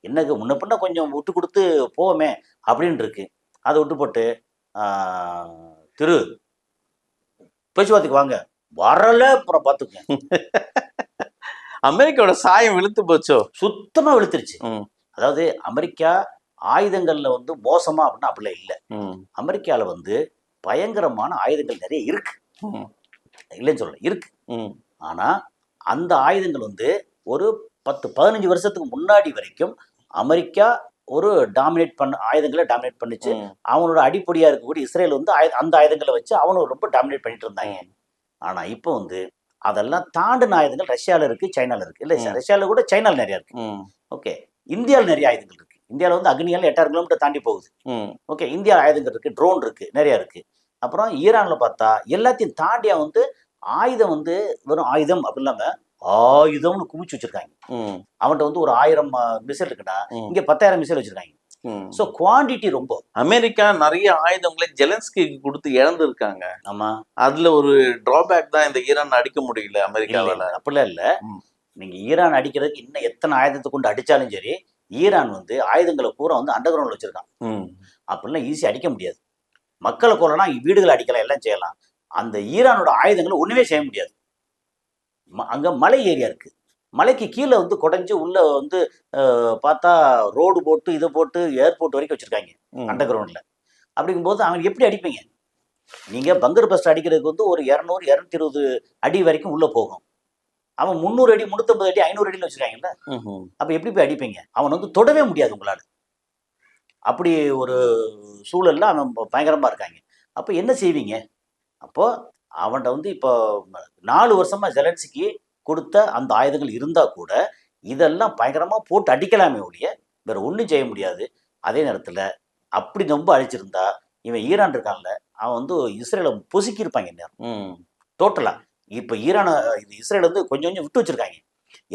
என்னங்க முன்ன பின்ன கொஞ்சம் விட்டு கொடுத்து போவோமே அப்படின்னு இருக்கு. அதை விட்டு போட்டு திரு பேச்சுவார்த்தைக்கு வாங்க, வரல அப்புறம் பார்த்துக்கங்க. அமெரிக்காவோட சாயம் வெளுத்து போச்சோ? சுத்தமா வெளுத்துருச்சு. அதாவது அமெரிக்கா ஆயுதங்கள்ல வந்து மோசமா அப்படின்னா அப்படிலாம் இல்லை. அமெரிக்கால வந்து பயங்கரமான ஆயுதங்கள் நிறைய இருக்கு, இல்லைன்னு சொல்லல, இருக்கு. ஆனா அந்த ஆயுதங்கள் வந்து ஒரு 10-15 வருஷத்துக்கு முன்னாடி வரைக்கும் அமெரிக்கா ஒரு ஆயுதங்களை டாமினேட் பண்ணிச்சு. அவனோட அடிப்படையா இருக்கக்கூடிய இஸ்ரேல் வந்து அந்த ஆயுதங்களை வச்சு அவனும் ரொம்ப டாமினேட் பண்ணிட்டு இருந்தாங்க. ஆனா இப்போ வந்து அதெல்லாம் தாண்டின ஆயுதங்கள் ரஷ்யால இருக்கு, சைனால இருக்கு. இல்ல ரஷ்யால கூட சைனால நிறைய இருக்கு. ஓகே, இந்தியாவில் நிறைய ஆயுதங்கள் இருக்கு. இந்தியாவில் வந்து அக்னியால் 8000 கிலோமீட்டர் தாண்டி போகுது. ஓகே, இந்தியா ஆயுதங்கள் இருக்கு, ட்ரோன் இருக்கு, நிறைய இருக்கு. அப்புறம் ஈரான்ல பார்த்தா எல்லாத்தையும் தாண்டியா வந்து ஆயுதம் வந்து வெறும் ஆயுதம் அப்படி இல்லாம ஆயுதம்னு குமிச்சு வச்சிருக்காங்க. அவன்கிட்ட வந்து ஒரு 1000 மிசைல் இருக்குன்னா இங்க 10,000 மிசைல் வச்சிருக்காங்க. சோ குவாண்டிட்டி ரொம்ப. அமெரிக்கா நிறைய ஆயுதங்களை ஜெலன்ஸ்கிக்கு கொடுத்து இழந்திருக்காங்க. ஆமா, அதுல ஒரு டிராபேக் தான் இந்த ஈரான் அடிக்க முடியல அமெரிக்காவால. அப்படிலாம் இல்ல, நீங்க ஈரான் அடிக்கிறதுக்கு இன்னும் எத்தனை ஆயுதத்தை கொண்டு அடிச்சாலும் சரி, ஈரான் வந்து ஆயுதங்களை பூரா வந்து அண்டர் கிரவுண்ட்ல வச்சிருக்கான். அப்படிலாம் ஈஸி அடிக்க முடியாது. மக்களை கொல்லலாம், வீடுகளை அடிக்கலாம், எல்லாம் செய்யலாம். அந்த ஈரானோட ஆயுதங்களை ஒண்ணுமே செய்ய முடியாது. அங்க மலை ஏரியா இருக்கு, மலைக்கு கீழே வந்து குடைஞ்சு உள்ள வந்து பார்த்தா ரோடு போட்டு இதை போட்டு ஏர்போர்ட் வரைக்கும் வச்சிருக்காங்க அண்டர் கிரவுண்ட்ல. அப்படிங்கும்போது அவங்க எப்படி அடிப்பீங்க? நீங்க பங்கர் பஸ்ட் அடிக்கிறதுக்கு வந்து ஒரு 200-220 அடி வரைக்கும் உள்ள போகும். அவன் 300 அடி 350 அடி 500 அடியில் வச்சிருக்காங்கல்ல, அப்ப எப்படி போய் அடிப்பீங்க? அவன் வந்து தொடவே முடியாது உங்களால. அப்படி ஒரு சூழல்ல அவன் பயங்கரமா இருக்காங்க. அப்ப என்ன செய்வீங்க? அப்போ அவன்கிட்ட வந்து இப்போ 4 வருஷமா ஜெலன்ஸ்கி கொடுத்த அந்த ஆயுதங்கள் இருந்தா கூட இதெல்லாம் பயங்கரமா போட்டு அடிக்கலாமே ஒழிய வேற ஒன்றும் செய்ய முடியாது. அதே நேரத்துல அப்படி ரொம்ப அழிச்சிருந்தா இவன் ஈரான் இருக்கான்ல, அவன் வந்து இஸ்ரேலை பொசுக்கி இருப்பாங்க நேரம் டோட்டலா. இப்ப இஸ்ரேல் வந்து கொஞ்சம் கொஞ்சம் விட்டு வச்சிருக்காங்க.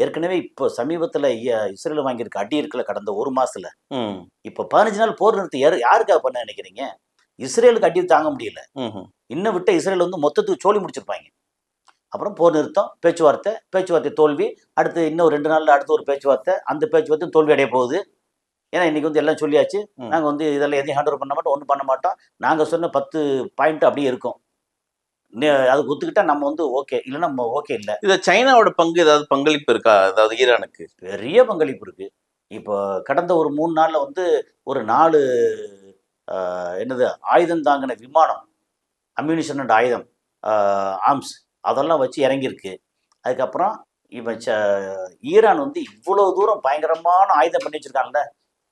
ஏற்கனவே இப்போ சமீபத்துல இஸ்ரேல் வாங்கியிருக்க அடி இருக்குல்ல, கடந்த ஒரு மாசத்துல இப்ப 15 நாள் போர் நிறுத்தி யாருக்காக பண்ண நினைக்கிறீங்க? இஸ்ரேலுக்கு அடி தாங்க முடியல. இன்னும் விட்ட இஸ்ரேல் வந்து மொத்தத்துக்கு சோழி முடிச்சிருப்பாங்க. அப்புறம் போர் நிறுத்தம், பேச்சுவார்த்தை தோல்வி, அடுத்து இன்னும் 2 நாள்ல அடுத்து ஒரு பேச்சுவார்த்தை, அந்த பேச்சுவார்த்தை தோல்வி அடைய போகுது. ஏன்னா இன்னைக்கு வந்து எல்லாம் சொல்லியாச்சு, நாங்க வந்து இதெல்லாம் எதையும் ஹேண்ட் ஓவர் பண்ண மாட்டோம், ஒன்றும் பண்ண மாட்டோம், நாங்க சொன்ன 10 பாயிண்ட் அப்படியே இருக்கும். அதுக்கு ஒத்துக்கிட்டா நம்ம வந்து ஓகே, இல்லைன்னா நம்ம ஓகே இல்லை. இதை சைனாவோட பங்கு ஏதாவது பங்களிப்பு இருக்கா? அதாவது ஈரானுக்கு பெரிய பங்களிப்பு இருக்கு. இப்போ கடந்த ஒரு 3 நாள்ல வந்து ஒரு 4 என்னது ஆயுதம் தாங்கின விமானம், அம்யூனிஷன் அண்ட் ஆயுதம், ஆர்ம்ஸ் அதெல்லாம் வச்சு இறங்கியிருக்கு. அதுக்கப்புறம் இவன் ஈரான் வந்து இவ்வளவு தூரம் பயங்கரமான ஆயுதம் பண்ணி வச்சிருக்காங்கல்ல,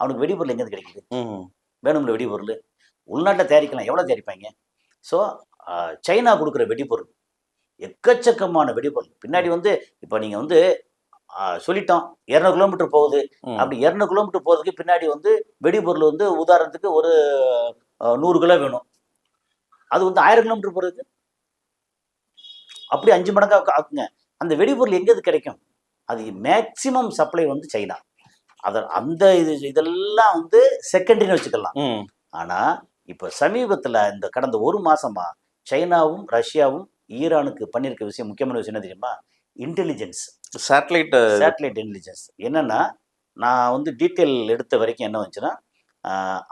அவனுக்கு வெடிபொருள் எங்கேருந்து கிடைக்குது? வேணும்ல வெடிபொருள், உள்நாட்டில் தயாரிக்கலாம், எவ்வளோ தயாரிப்பாங்க? ஸோ சைனா கொடுக்குற வெடிபொருள் எக்கச்சக்கமான வெடிபொருள். பின்னாடி வந்து இப்போ நீங்கள் வந்து சொல்லிட்டோம் 200 கிலோமீட்டர் போகுது, அப்படி 200 கிலோமீட்டர் போகிறதுக்கு பின்னாடி வந்து வெடிபொருள் வந்து உதாரணத்துக்கு ஒரு 100 கிலோ வேணும். அது வந்து 1000 கிலோமீட்டர் போகிறதுக்கு அப்படி 5 மடங்காக ஆக்குங்க. அந்த வெடிபொருள் எங்கேருந்து கிடைக்கும்? அது மேக்சிமம் சப்ளை வந்து சைனா. அந்த இதெல்லாம் வந்து செகண்டரின்னு வச்சுக்கலாம். ஆனா இப்ப சமீபத்துல இந்த கடந்த ஒரு மாசமா சைனாவும் ரஷ்யாவும் ஈரானுக்கு பண்ணியிருக்க விஷயம், முக்கியமான விஷயம் என்ன தெரியுமா? Intelligence, satellite intelligence. என்னன்னா, நான் வந்து டீட்டெயில் எடுத்த வரைக்கும் என்ன வந்துச்சுன்னா,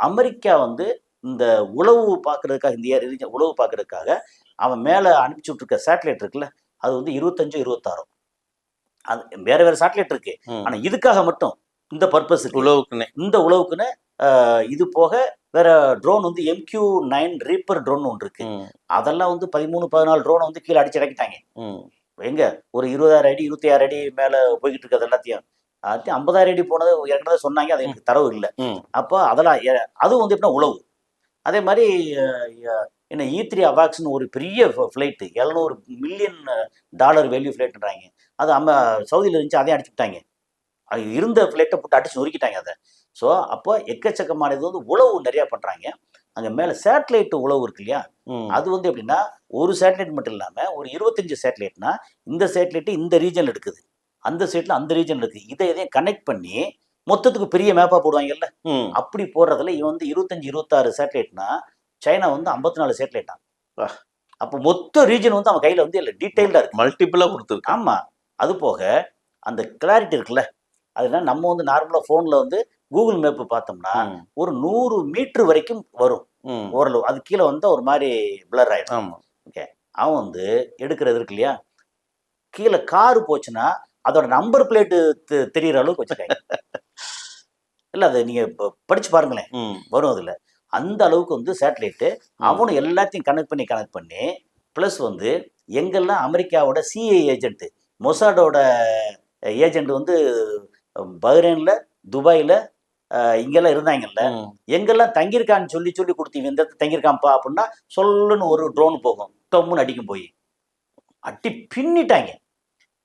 அமெரிக்கா வந்து இந்த உளவு பார்க்கறதுக்காக, இந்த உளவு பார்க்கறதுக்காக அவன் மேலே அனுப்பிச்சு விட்டுருக்க சேட்டலைட் இருக்குல்ல, அது வந்து 25-26 அது வேற வேற சேட்டலைட் இருக்கு. ஆனா இதுக்காக மட்டும் இந்த பர்பஸ் இந்த உளவுக்குன்னு இது போக வேற ட்ரோன் வந்து MQ-9 ரீப்பர் ட்ரோன் ஒன்று இருக்கு. அதெல்லாம் வந்து 13-14 ட்ரோனை வந்து கீழே அடிச்சு இறக்கிட்டாங்க. எங்க ஒரு 20,000 அடி 26 அடி மேல போய்கிட்டு இருக்கிறது எல்லாத்தையும் 50,000 அடி போனது ஏற்கனவே சொன்னாங்க, அது எனக்கு தரவு இல்லை. அப்போ அதெல்லாம் அதுவும் வந்து எப்படின்னா உளவு. அதே மாதிரி என்ன E3 அவாக்ஸ்னு ஒரு பெரிய ஃப்ளைட்டு, $700 மில்லியன் வேல்யூ ஃப்ளைட்ன்றாங்க. அது சவுதியில் இருந்துச்சு, அதையும் அடிச்சுட்டாங்க. அது இருந்த ஃப்ளைட்டை போட்டு அடிச்சு நொறுக்கிட்டாங்க அதை. ஸோ அப்போ எக்கச்சக்கமான இது வந்து உளவு நிறையா பண்ணுறாங்க. அங்கே மேலே சேட்டலைட் உளவு இருக்கு இல்லையா, அது வந்து எப்படின்னா ஒரு சேட்டலைட் மட்டும் இல்லாமல் ஒரு 25 சேட்டலைட்னா இந்த சேட்டலைட்டு இந்த ரீஜனில் இருக்குது, அந்த சேட்டில் அந்த ரீஜனில் இருக்குது. இதையும் கனெக்ட் பண்ணி மொத்தத்துக்கு பெரிய மேப்பா போடுவாங்கல்ல, ம். அப்படி போடுறதுல இவன் வந்து 25 26 சேட்டலைட்னா சைனா வந்து 54 சேட்டலைட்டா. வா. அப்போ மொத்த ரீஜன் வந்து அவன் கையில வந்து இல்ல டீடைல்டா இருக்கு. மல்டிபிளா கொடுத்துருக்கான். ஆமா. அது போக அந்த கிளாரிட்டி இருக்குல்ல, அதுனா நம்ம வந்து நார்மலா ஃபோன்ல வந்து கூகுள் மேப் பார்த்தோம்னா ம். ஒரு 100 மீட்டர் வரைக்கும் வரும். ம். ஓரளவு அது கீழ வந்தா ஒரு மாதிரி பிளர் ஆயிடும். ஆமா. ஓகே. அவன் வந்து எடுக்கிறது இருக்கு இல்லையா, கீழ கார் போச்சுன்னா அதோட நம்பர் பிளேட் தெரியிற அளவுக்கு வச்சிருக்காங்க. இல்ல அத நீங்க படிச்சு பாருங்களேன். ம். வரும் அதுல. அந்த அளவுக்கு வந்து சேட்டலைட் அவனும் எல்லாத்தையும் கனெக்ட் பண்ணி பிளஸ் வந்து எங்கெல்லாம் அமெரிக்காவோட சிஐ ஏஜென்ட் மொசாடோட ஏஜென்ட் வந்து பஹ்ரைன்ல, துபாயில இங்கெல்லாம் இருந்தாங்கல்ல, ம். எங்கெல்லாம் தங்கியிருக்கான்னு சொல்லி சொல்லி கொடுத்தீங்க, இந்த இடத்துல தங்கியிருக்கான்ப்பா அப்படின்னா சொல்லுன்னு ஒரு ட்ரோன் போகும், டம்முன்னு அடிக்கும் போய் அடி பின்னிட்டாங்க.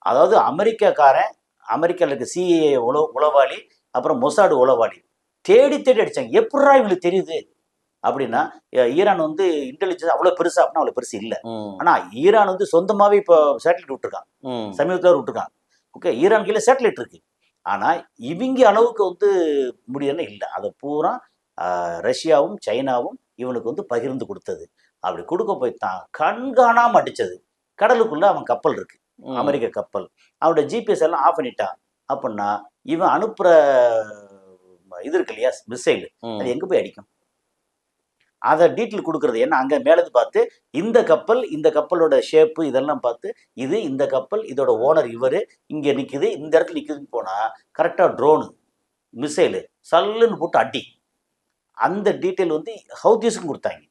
அதாவது அமெரிக்காக்காரன், அமெரிக்காவில் இருக்க சிஏ உளவாளி, அப்புறம் மொசாடு உளவாளி தேடி தேடி அடிச்சாங்க. எப்படிரா இவங்களுக்கு தெரியுது அப்படின்னா, ஈரான் வந்து இன்டெலிஜென்ஸ் அவ்வளோ பெருசா அப்படின்னா அவ்வளோ பெருசு இல்லை. ம். ஆனா ஈரான் வந்து சொந்தமாவே இப்போ சேட்டலைட் விட்டுருக்கான், ம். சமீபத்தில் விட்டுருக்கான். ஓகே, ஈரான் கீழே சேட்டலைட் இருக்கு. ஆனா இவங்க அளவுக்கு வந்து முடியல இல்லை. அதை பூரா ரஷ்யாவும் சைனாவும் இவனுக்கு வந்து பகிர்ந்து கொடுத்தது. அப்படி கொடுக்க போய் தான் கண்காணாம அடிச்சது. கடலுக்குள்ள அவன் கப்பல் இருக்கு, ம். அமெரிக்க கப்பல். அவனோட ஜிபிஎஸ் எல்லாம் ஆஃப் பண்ணிட்டான் அப்படின்னா இவன் அனுப்புற இது இருக்கு இல்லையா மிசைல், ம். அது எங்க போய் அடிக்கும்? அதை டீட்டெயில் கொடுக்கறது ஏன்னா அங்க மேலேருந்து பார்த்து இந்த கப்பல், இந்த கப்பலோட ஷேப்பு இதெல்லாம் பார்த்து இது இந்த கப்பல், இதோட ஓனர் இவரு, இங்க நிக்குது, இந்த இடத்துல நிக்குதுன்னு போனா கரெக்டா ட்ரோனு மிசைலு சல்லுன்னு போட்டு அடி. அந்த டீட்டெயில் வந்து ஹவுதிஸுக்கும் கொடுத்தாங்க,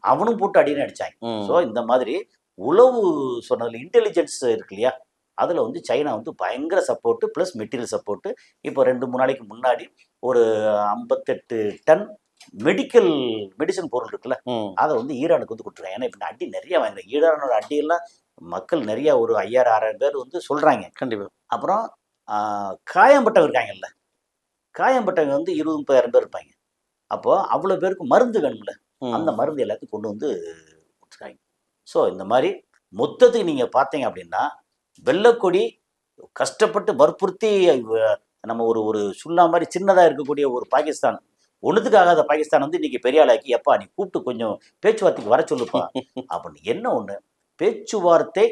அவனும் போட்டு அடின்னு அடிச்சாங்க. ம். ஸோ இந்த மாதிரி உளவு சொன்னதுல இன்டெலிஜென்ஸ் இருக்கு இல்லையா, அதுல வந்து சைனா வந்து பயங்கர சப்போர்ட்டு ப்ளஸ் மெட்டீரியல் சப்போர்ட்டு. இப்போ 2-3 நாளைக்கு முன்னாடி ஒரு 58 டன் மெடிசன் பொருள் இருக்குல்ல, ம். அதை வந்து ஈரானுக்கு வந்து கொடுத்துருக்காங்க. ஏன்னா இப்போ அடி நிறைய வாங்கினாங்க. ஈரானோட அடியெல்லாம் மக்கள் நிறைய ஒரு 5000-6000 பேர் வந்து சொல்றாங்க. கண்டிப்பா. அப்புறம் காயம்பட்டவங்க இருக்காங்கல்ல, காயம்பட்டவங்க வந்து 20-30,000 பேர் இருப்பாங்க. அப்போ அவ்வளோ பேருக்கு மருந்து வேணும்ல, ம். அந்த மருந்து எல்லாத்தையும் கொண்டு வந்து கொடுத்துருக்காங்க. ஸோ இந்த மாதிரி மொத்தத்துக்கு நீங்க பார்த்தீங்க அப்படின்னா வெள்ளக்கொடி கஷ்டப்பட்டு வற்புறுத்தி நம்ம ஒரு ஒரு சுல்லா மாதிரி சின்னதாக இருக்கக்கூடிய ஒரு பாகிஸ்தான், ஒன்றுத்துக்கு ஆகாத பாகிஸ்தான் வந்து இன்னைக்கு பெரிய ஆளாக்கி, எப்பா நீ கூப்பிட்டு கொஞ்சம் பேச்சுவார்த்தைக்கு வர சொல்லுப்பா அப்படின்னு. என்ன ஒன்று பேச்சுவார்த்தை,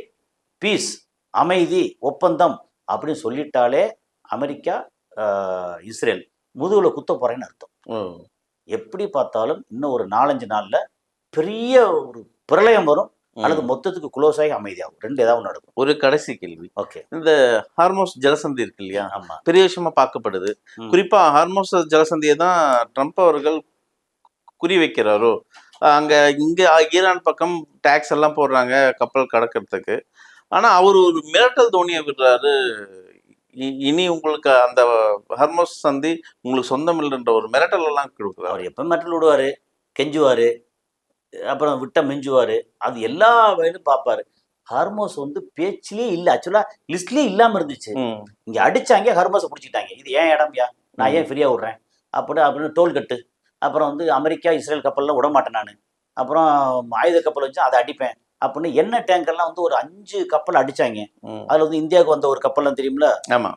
பீஸ், அமைதி, ஒப்பந்தம் அப்படின்னு சொல்லிட்டாலே அமெரிக்கா இஸ்ரேல் முதுகுல குத்த போறேன்னு அர்த்தம். ம். எப்படி பார்த்தாலும் இன்னும் ஒரு 4-5 நாள்ல பெரிய ஒரு பிரளயம் வரும், அல்லது மொத்தத்துக்கு க்ளோஸ் ஆகி அமைதியாகும். ரெண்டு ஏதாவது நடக்கும். ஒரு கடைசி கேள்வி. ஓகே. இந்த ஹார்மோஸ் ஜலசந்தி இருக்கு இல்லையா, ஆமா. பெரிய விஷயமா பார்க்கப்படுது. குறிப்பா ஹார்மோஸ் ஜலசந்தியை தான் ட்ரம்ப் அவர்கள் குறி வைக்கிறாரோ. அங்க இங்க ஈரான் பக்கம் டாக்ஸ் எல்லாம் போடுறாங்க கப்பல் கடக்கிறதுக்கு. ஆனா அவர் ஒரு மிரட்டல் தோணியை விடுறாரு. இனி உங்களுக்கு அந்த ஹார்மோஸ் சந்தி உங்களுக்கு சொந்தம் இல்லைன்ற ஒரு மிரட்டல் எல்லாம் கொடுக்குறாரு. அவர் எப்போ மெட்டல் விடுவாரு, கெஞ்சுவாரு, அப்புறம் விட்ட மிஞ்சுவாரு, அது எல்லா வயலும் பார்ப்பாரு. ஹார்மோஸ் வந்து பேச்சிலே இல்லை, ஆக்சுவலா லிஸ்ட்லயே இல்லாம இருந்துச்சு. ம். இங்க அடிச்சாங்க, ஹார்மோஸை பிடிச்சிட்டாங்க. இது ஏன் இடம்யா, நான் ஏன் ஃப்ரீயா விடுறேன் அப்படின்னு டோல் கட்டு. அப்புறம் வந்து அமெரிக்கா இஸ்ரேல் கப்பல்லாம் விட மாட்டேன் நான். அப்புறம் ஆயுத கப்பல் வச்சு அதை அடிப்பேன் அப்படின்னு எண்ணெய் டேங்கர்லாம் வந்து ஒரு 5 கப்பல் அடிச்சாங்க. ம். அதுல வந்து இந்தியாவுக்கு வந்த ஒரு கப்பல்லாம் தெரியுமில்ல, ஆமா.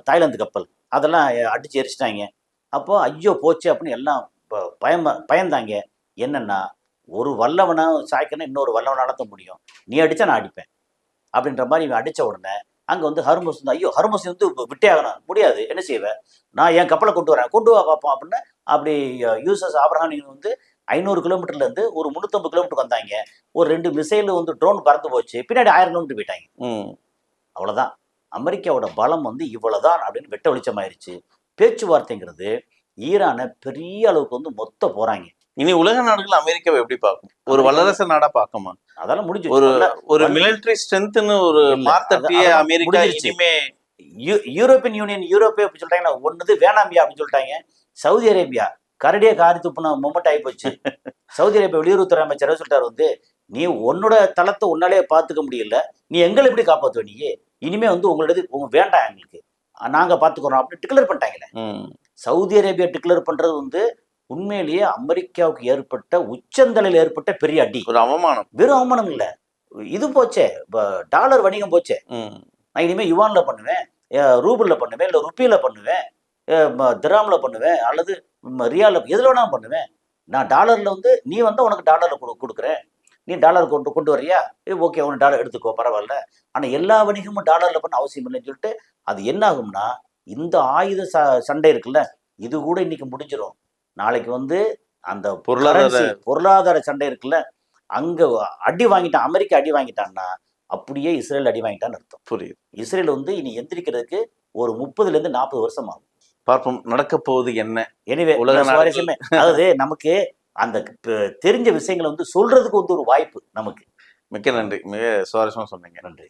தாய்லாந்து கப்பல், அதெல்லாம் அடிச்சு எரிச்சிட்டாங்க. அப்போ ஐயோ போச்சு அப்படின்னு எல்லாம் பயந்தாங்க. என்னன்னா ஒரு வல்லவனா சாய்க்கணும், இன்னொரு வல்லவனால தான் முடியும், நீ அடிச்சா நான் அடிப்பேன் அப்படின்ற மாதிரி இவன் அடிச்ச உடனே அங்க வந்து ஹர்மோஸ் வந்து ஐயோ ஹர்மோஸ் வந்து விட்டே ஆகணும், முடியாது, என்ன செய்வேன், நான் என் கப்பலை கொண்டு வரேன், கொண்டு வா பார்ப்போம் அப்படின்னு. அப்படி யூஎஸ்எஸ் ஆப்ரஹாம் வந்து 500 கிலோமீட்டர்ல இருந்து ஒரு 350 கிலோமீட்டருக்கு வந்தாங்க. ஒரு 2 மிசைல் வந்து ட்ரோன் பறந்து போச்சு, பின்னாடி 1000 கிலோமீட்டர் போயிட்டாங்க. அவ்வளவுதான். அமெரிக்காவோட பலம் வந்து இவ்வளவுதான் அப்படின்னு வெட்ட வெளிச்சமாயிருச்சு. பேச்சுவார்த்தைங்கிறது ஈரானை பெரிய அளவுக்கு வந்து மொத்த போறாங்க. இனி உலக நாடுகள் அமெரிக்காவை எப்படி பார்க்கும்? ஒரு வல்லரசு நாடா பார்க்குமா? அதெல்லாம் முடிஞ்சு ஒரு மிலிட்டரி ஸ்ட்ரென்த்னு ஒரு மார்த்தட்டிய அமெரிக்கா இனிமே யூரோப்பியன் யூனியன் யூரோப்பே அப்படி சொல்லிட்டாங்கன்னா ஒண்ணுது வேணாமியா அப்படின்னு சொல்லிட்டாங்க. சவுதி அரேபியா கரடியே காரி துப்புன மொமெண்ட் ஆகி போச்சு. சவுதி அரேபியா வெளியுறவுத்துறை அமைச்சர் சொல்லிட்டாரு வந்து, நீ உன்னோட தளத்தை உன்னாலே பார்த்துக்க முடியல, நீ எங்களை எப்படி காப்பாற்றுவ, நீ இனிமே வந்து உங்களோட வேண்டாம் எங்களுக்கு, நாங்க பாத்துக்கிறோம் அப்படின்னு டிக்ளேர் பண்ணிட்டாங்களே. சவுதி அரேபியா டிக்ளேர் பண்றது வந்து உண்மையிலேயே அமெரிக்காவுக்கு ஏற்பட்ட உச்சந்தலையில் ஏற்பட்ட பெரிய அடி, ஒரு அவமானம். வெறும் அவமானம் இல்ல, இது போச்சே, டாலர் வணிகம் போச்சே. நான் இனிமே யுவான்ல பண்ணுவேன், ரூபிள்ல பண்ணுவேன், இல்ல ருப்பியில பண்ணுவேன், திராம்ல பண்ணுவேன் அல்லது ரியாலில் எதில் வேணாலும் பண்ணுவேன். நான் டாலரில் வந்து நீ வந்து உனக்கு டாலரில் கொடுக்குறேன், நீ டாலர் கொண்டு வரியா, ஓகே உனக்கு டாலர் எடுத்துக்கோ பரவாயில்ல. ஆனால் எல்லா வணிகமும் டாலரில் பண்ண அவசியம் இல்லைன்னு சொல்லிட்டு அது என்ன ஆகும்னா, இந்த ஆயுத சண்டை இருக்குல்ல, இது கூட இன்னைக்கு முடிஞ்சிடும். நாளைக்கு வந்து அந்த பொருளாதார சண்டை இருக்குல்ல, அங்கே அடி வாங்கிட்டான், அமெரிக்கா அடி வாங்கிட்டான்னா அப்படியே இஸ்ரேல் அடி வாங்கிட்டான்னு அர்த்தம். புரியுது. இஸ்ரேல் வந்து இனி எந்திரிக்கிறதுக்கு ஒரு 30லேருந்து 40 வருஷம் ஆகும். பார்ப்போம் நடக்க போவது என்ன. எனிவே உலக சுவாரஸ்யமே அதாவது நமக்கு அந்த தெரிஞ்ச விஷயங்களை வந்து சொல்றதுக்கு வந்து ஒரு வாய்ப்பு நமக்கு. மிக்க நன்றி, மிக சுவாரஸ்யமா சொன்னீங்க. நன்றி.